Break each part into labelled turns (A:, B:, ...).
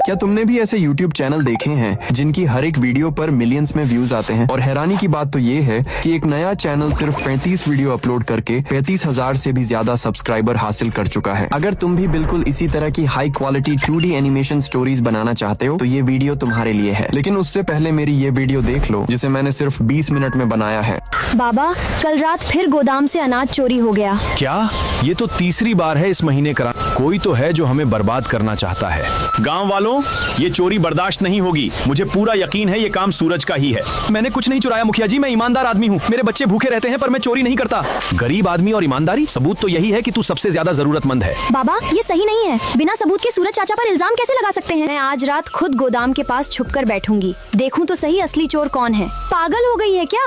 A: क्या तुमने भी ऐसे YouTube चैनल देखे हैं जिनकी हर एक वीडियो पर मिलियंस में व्यूज आते हैं? और हैरानी की बात तो ये है कि एक नया चैनल सिर्फ 35 वीडियो अपलोड करके 35,000 से भी ज्यादा सब्सक्राइबर हासिल कर चुका है। अगर तुम भी बिल्कुल इसी तरह की high quality 2D animation stories बनाना चाहते हो तो ये वीडियो तुम्हारे लिए है। लेकिन उससे पहले मेरी ये वीडियो देख लो जिसे मैंने सिर्फ 20 मिनट में बनाया है।
B: बाबा, कल रात फिर गोदाम से अनाज चोरी हो गया।
C: क्या? ये तो तीसरी बार है इस महीने करा। कोई तो है जो हमें बर्बाद करना चाहता है। गांव वालों, ये चोरी बर्दाश्त नहीं होगी। मुझे पूरा यकीन है ये काम सूरज का ही है। मैंने कुछ नहीं चुराया मुखिया जी, मैं ईमानदार आदमी हूँ। मेरे बच्चे भूखे रहते हैं पर मैं चोरी नहीं करता। गरीब आदमी और ईमानदारी, सबूत तो यही है कि तू सबसे ज्यादा जरूरतमंद है।
B: बाबा, ये सही नहीं है। बिना सबूत के सूरज चाचा पर इल्जाम कैसे लगा सकते हैं? मैं आज रात खुद गोदाम के पास छुपकर बैठूंगी, देखूं तो सही असली चोर कौन है। पागल हो गई है क्या?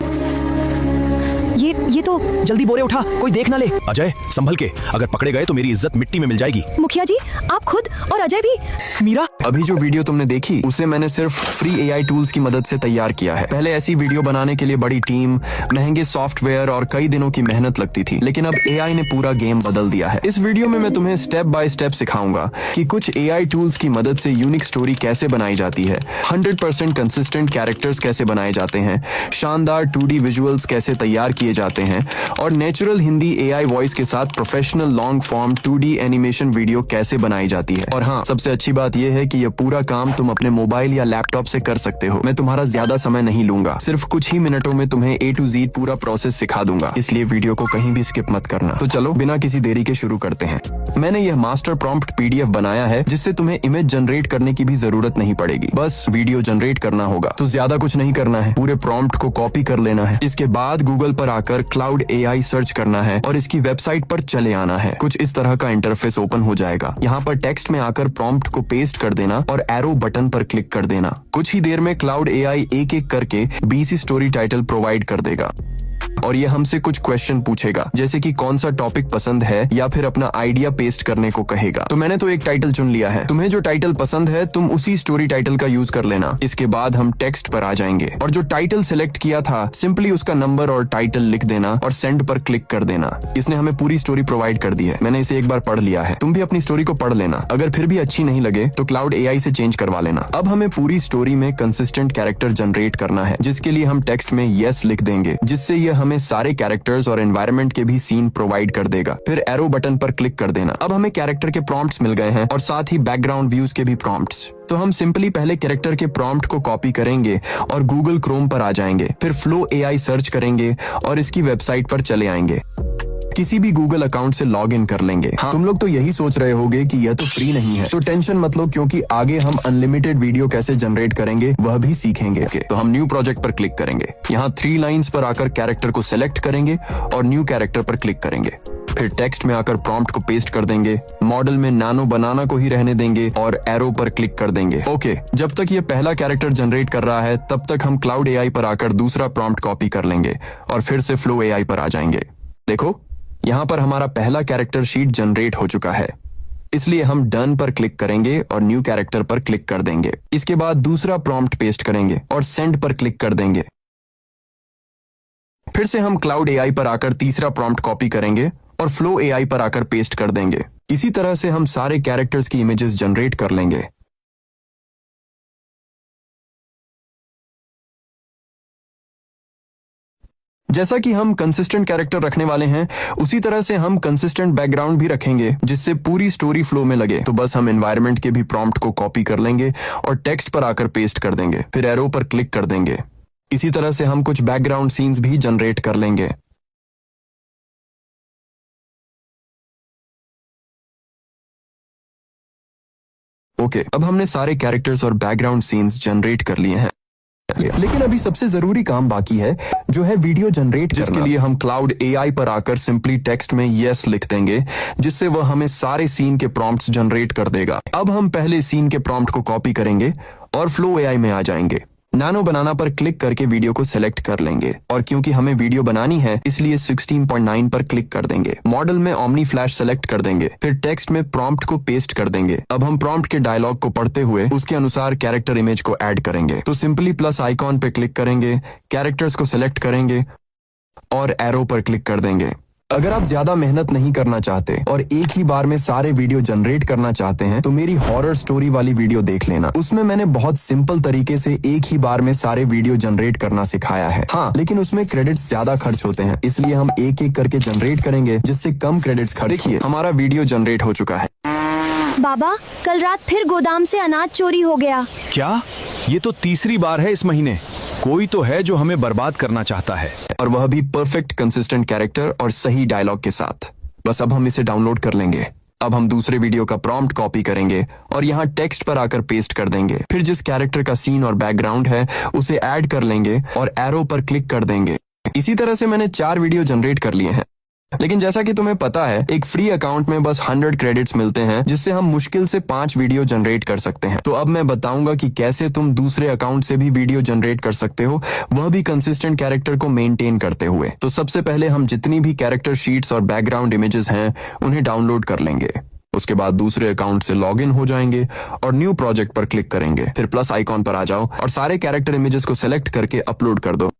B: ये तो
C: जल्दी बोरे उठा, कोई देख ना ले। अजय, संभल के, अगर पकड़े गए तो मेरी इज्जत मिट्टी में मिल जाएगी।
B: मुखिया जी, आप खुद और अजय भी।
C: मीरा,
A: अभी जो वीडियो तुमने देखी उसे मैंने सिर्फ फ्री AI टूल्स की मदद से तैयार किया है। पहले ऐसी वीडियो बनाने के लिए बड़ी टीम, महंगे सॉफ्टवेयर और कई दिनों की मेहनत लगती थी, लेकिन अब AI ने पूरा गेम बदल दिया है। इस वीडियो में मैं तुम्हें स्टेप बाय स्टेप सिखाऊंगा कि कुछ AI टूल्स की मदद से यूनिक स्टोरी कैसे बनाई जाती है, 100% कंसिस्टेंट कैरेक्टर्स कैसे बनाए जाते हैं, शानदार 2D विजुअल्स कैसे तैयार किए जाते हैं और नेचुरल हिंदी AI वॉइस के साथ professional long form 2D animation video कैसे बनाई जाती है। और हाँ, सबसे अच्छी बात यह है कि यह पूरा काम तुम अपने मोबाइल या लैपटॉप से कर सकते हो। मैं तुम्हारा ज्यादा समय नहीं लूंगा, सिर्फ कुछ ही मिनटों में तुम्हें A to Z पूरा प्रोसेस सिखा दूंगा, इसलिए वीडियो को कहीं भी स्किप मत करना। तो चलो बिना किसी देरी के शुरू करते हैं। मैंने यह मास्टर प्रॉम्प्ट PDF बनाया है जिससे तुम्हें इमेज जनरेट करने की भी जरूरत नहीं पड़ेगी, बस वीडियो जनरेट करना होगा। तो ज्यादा कुछ नहीं करना है, पूरे प्रॉम्प्ट को कॉपी कर लेना है। इसके बाद गूगल पर आकर क्लाउड AI सर्च करना है और इसकी वेबसाइट पर चले आना है। कुछ इस तरह का इंटरफेस ओपन हो जाएगा। यहाँ पर टेक्स्ट में आकर प्रॉम्प्ट को पेस्ट कर देना और एरो बटन पर क्लिक कर देना। कुछ ही देर में क्लाउड AI एक एक करके 20 स्टोरी टाइटल प्रोवाइड कर देगा और ये हमसे कुछ क्वेश्चन पूछेगा, जैसे कि कौन सा टॉपिक पसंद है या फिर अपना आइडिया पेस्ट करने को कहेगा। तो मैंने तो एक टाइटल चुन लिया है। तुम्हें जो टाइटल पसंद है तुम उसी स्टोरी टाइटल का यूज कर लेना। इसके बाद हम टेक्स्ट पर आ जाएंगे और जो टाइटल सिलेक्ट किया था सिंपली उसका नंबर और टाइटल लिख देना और सेंड पर क्लिक कर देना। इसने हमें पूरी स्टोरी प्रोवाइड कर दी है। मैंने इसे एक बार पढ़ लिया है, तुम भी अपनी स्टोरी को पढ़ लेना। अगर फिर भी अच्छी नहीं लगे तो क्लाउड AI से चेंज करवा लेना। अब हमें पूरी स्टोरी में कंसिस्टेंट कैरेक्टर जनरेट करना है, जिसके लिए हम टेक्स्ट में यस लिख देंगे, जिससे ये हमें सारे कैरेक्टर्स और एनवायरनमेंट के भी सीन प्रोवाइड कर देगा। फिर एरो बटन पर क्लिक कर देना। अब हमें कैरेक्टर के प्रॉम्प्ट्स मिल गए हैं और साथ ही बैकग्राउंड व्यूज के भी प्रॉम्प्ट्स। तो हम सिंपली पहले कैरेक्टर के प्रॉम्प्ट को कॉपी करेंगे और गूगल क्रोम पर आ जाएंगे। फिर फ्लो AI सर्च करेंगे और इसकी वेबसाइट पर चले आएंगे। किसी भी गूगल अकाउंट से लॉग इन कर लेंगे। हाँ, तुम लोग तो यही सोच रहे होगे कि यह तो फ्री नहीं है, तो टेंशन मत लो, क्योंकि आगे हम अनलिमिटेड वीडियो कैसे जनरेट करेंगे वह भी सीखेंगे। तो हम न्यू प्रोजेक्ट पर क्लिक करेंगे। यहाँ 3 लाइन्स पर आकर कैरेक्टर को सिलेक्ट करेंगे और न्यू कैरेक्टर पर क्लिक करेंगे। फिर टेक्स्ट में आकर प्रॉम्प्ट को पेस्ट कर देंगे। मॉडल में नानो बनाना को ही रहने देंगे और एरो पर क्लिक कर देंगे। ओके, जब तक ये पहला कैरेक्टर जनरेट कर रहा है तब तक हम क्लाउड AI पर आकर दूसरा प्रॉम्प्ट कॉपी कर लेंगे और फिर से फ्लो AI पर आ जाएंगे। देखो, यहाँ पर हमारा पहला कैरेक्टर शीट जनरेट हो चुका है, इसलिए हम डन पर क्लिक करेंगे और न्यू कैरेक्टर पर क्लिक कर देंगे। इसके बाद दूसरा प्रॉम्प्ट पेस्ट करेंगे और सेंड पर क्लिक कर देंगे। फिर से हम क्लाउड AI पर आकर तीसरा प्रॉम्प्ट कॉपी करेंगे और फ्लो AI पर आकर पेस्ट कर देंगे। इसी तरह से हम सारे कैरेक्टर्स की इमेजेस जनरेट कर लेंगे। जैसा कि हम कंसिस्टेंट कैरेक्टर रखने वाले हैं, उसी तरह से हम कंसिस्टेंट बैकग्राउंड भी रखेंगे जिससे पूरी स्टोरी फ्लो में लगे। तो बस हम एनवायरनमेंट के भी प्रॉम्प्ट को कॉपी कर लेंगे और टेक्स्ट पर आकर पेस्ट कर देंगे। फिर एरो पर क्लिक कर देंगे। इसी तरह से हम कुछ बैकग्राउंड सीन्स भी जनरेट कर लेंगे। ओके, अब हमने सारे कैरेक्टर्स और बैकग्राउंड सीन्स जनरेट कर लिए हैं, लेकिन अभी सबसे जरूरी काम बाकी है, जो है वीडियो जनरेट करना। जिसके लिए हम क्लाउड AI पर आकर सिंपली टेक्स्ट में यस लिख देंगे, जिससे वह हमें सारे सीन के प्रॉम्प्ट्स जनरेट कर देगा। अब हम पहले सीन के प्रॉम्प्ट को कॉपी करेंगे और फ्लो AI में आ जाएंगे। नानो बनाना पर क्लिक करके वीडियो को सिलेक्ट कर लेंगे और क्योंकि हमें वीडियो बनानी है इसलिए 16:9 पर क्लिक कर देंगे। मॉडल में ओमनी फ्लैश सेलेक्ट कर देंगे। फिर टेक्स्ट में प्रॉम्प्ट को पेस्ट कर देंगे। अब हम प्रॉम्प्ट के डायलॉग को पढ़ते हुए उसके अनुसार कैरेक्टर इमेज को ऐड करेंगे। तो सिंपली प्लस आइकॉन पे क्लिक करेंगे, कैरेक्टर्स को सिलेक्ट करेंगे और एरो पर क्लिक कर देंगे। अगर आप ज्यादा मेहनत नहीं करना चाहते और एक ही बार में सारे वीडियो जनरेट करना चाहते हैं तो मेरी हॉरर स्टोरी वाली वीडियो देख लेना। उसमें मैंने बहुत सिंपल तरीके से एक ही बार में सारे वीडियो जनरेट करना सिखाया है। हाँ, लेकिन उसमें क्रेडिट्स ज्यादा खर्च होते हैं, इसलिए हम एक एक करके जनरेट करेंगे जिससे कम क्रेडिट्स खर्च। देखिए, हमारा वीडियो जनरेट हो चुका है।
B: बाबा, कल रात फिर गोदाम से अनाज चोरी हो गया।
C: क्या? ये तो तीसरी बार है इस महीने। कोई तो है जो हमें बर्बाद करना चाहता है।
A: और वह भी परफेक्ट कंसिस्टेंट कैरेक्टर और सही डायलॉग के साथ। बस अब हम इसे डाउनलोड कर लेंगे। अब हम दूसरे वीडियो का प्रॉम्प्ट कॉपी करेंगे और यहाँ टेक्स्ट पर आकर पेस्ट कर देंगे। फिर जिस कैरेक्टर का सीन और बैकग्राउंड है उसे ऐड कर लेंगे और एरो पर क्लिक कर देंगे। इसी तरह से मैंने 4 वीडियो जनरेट कर लिए हैं। लेकिन जैसा कि तुम्हें पता है, एक फ्री अकाउंट में बस 100 क्रेडिट्स मिलते हैं, जिससे हम मुश्किल से 5 वीडियो जनरेट कर सकते हैं। तो अब मैं बताऊंगा कि कैसे तुम दूसरे अकाउंट से भी वीडियो जनरेट कर सकते हो, वह भी कंसिस्टेंट कैरेक्टर को मेंटेन करते हुए। तो सबसे पहले हम जितनी भी कैरेक्टर शीट्स और बैकग्राउंड इमेजेस हैं उन्हें डाउनलोड कर लेंगे। उसके बाद दूसरे अकाउंट से लॉग इन हो जाएंगे और न्यू प्रोजेक्ट पर क्लिक करेंगे। फिर प्लस आइकॉन पर आ जाओ और सारे कैरेक्टर इमेजेस को सिलेक्ट करके अपलोड कर दो।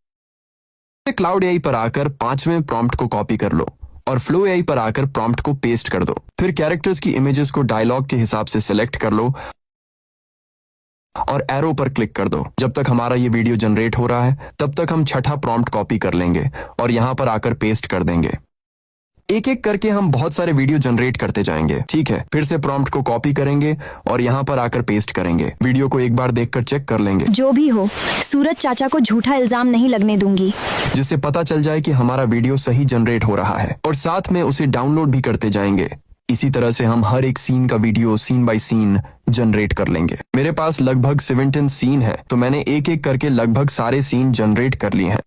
A: क्लाउड एआई पर आकर 5वें प्रॉम्प्ट को कॉपी कर लो और फ्लो एआई पर आकर प्रॉम्प्ट को पेस्ट कर दो। फिर कैरेक्टर्स की इमेजेस को डायलॉग के हिसाब से सिलेक्ट कर लो और एरो पर क्लिक कर दो। जब तक हमारा ये वीडियो जनरेट हो रहा है तब तक हम छठा प्रॉम्प्ट कॉपी कर लेंगे और यहां पर आकर पेस्ट कर देंगे। एक एक करके हम बहुत सारे वीडियो जनरेट करते जाएंगे। ठीक है, फिर से प्रॉम्प्ट को कॉपी करेंगे और यहाँ पर आकर पेस्ट करेंगे। वीडियो को एक बार देखकर चेक कर लेंगे,
B: जो भी हो, सूरज चाचा को झूठा इल्जाम नहीं लगने दूंगी।
A: जिससे पता चल जाए कि हमारा वीडियो सही जनरेट हो रहा है, और साथ में उसे डाउनलोड भी करते जाएंगे। इसी तरह से हम हर एक सीन का video scene by scene generate कर लेंगे। मेरे पास लगभग 17 सीन है, तो मैंने एक एक करके लगभग सारे सीन जनरेट कर लिए हैं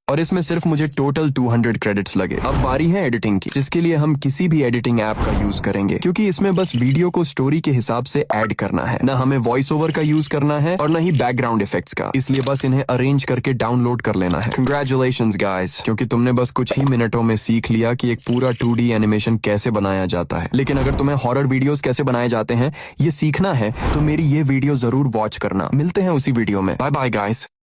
A: और इसमें सिर्फ मुझे टोटल 200 क्रेडिट्स लगे। अब बारी है एडिटिंग की, जिसके लिए हम किसी भी एडिटिंग ऐप का यूज करेंगे, क्योंकि इसमें बस वीडियो को स्टोरी के हिसाब से ऐड करना है। न हमें वॉइस ओवर का यूज करना है और न ही बैकग्राउंड इफेक्ट्स का, इसलिए बस इन्हें अरेंज करके डाउनलोड कर लेना है। कंग्रेचुलेशंस गाइस, क्योंकि तुमने बस कुछ ही मिनटों में सीख लिया कि एक पूरा 2D एनिमेशन कैसे बनाया जाता है। लेकिन अगर तुम्हें हॉरर वीडियोस कैसे बनाए जाते हैं ये सीखना है तो मेरी ये वीडियो जरूर वॉच करना। मिलते हैं उसी वीडियो में। Bye bye guys.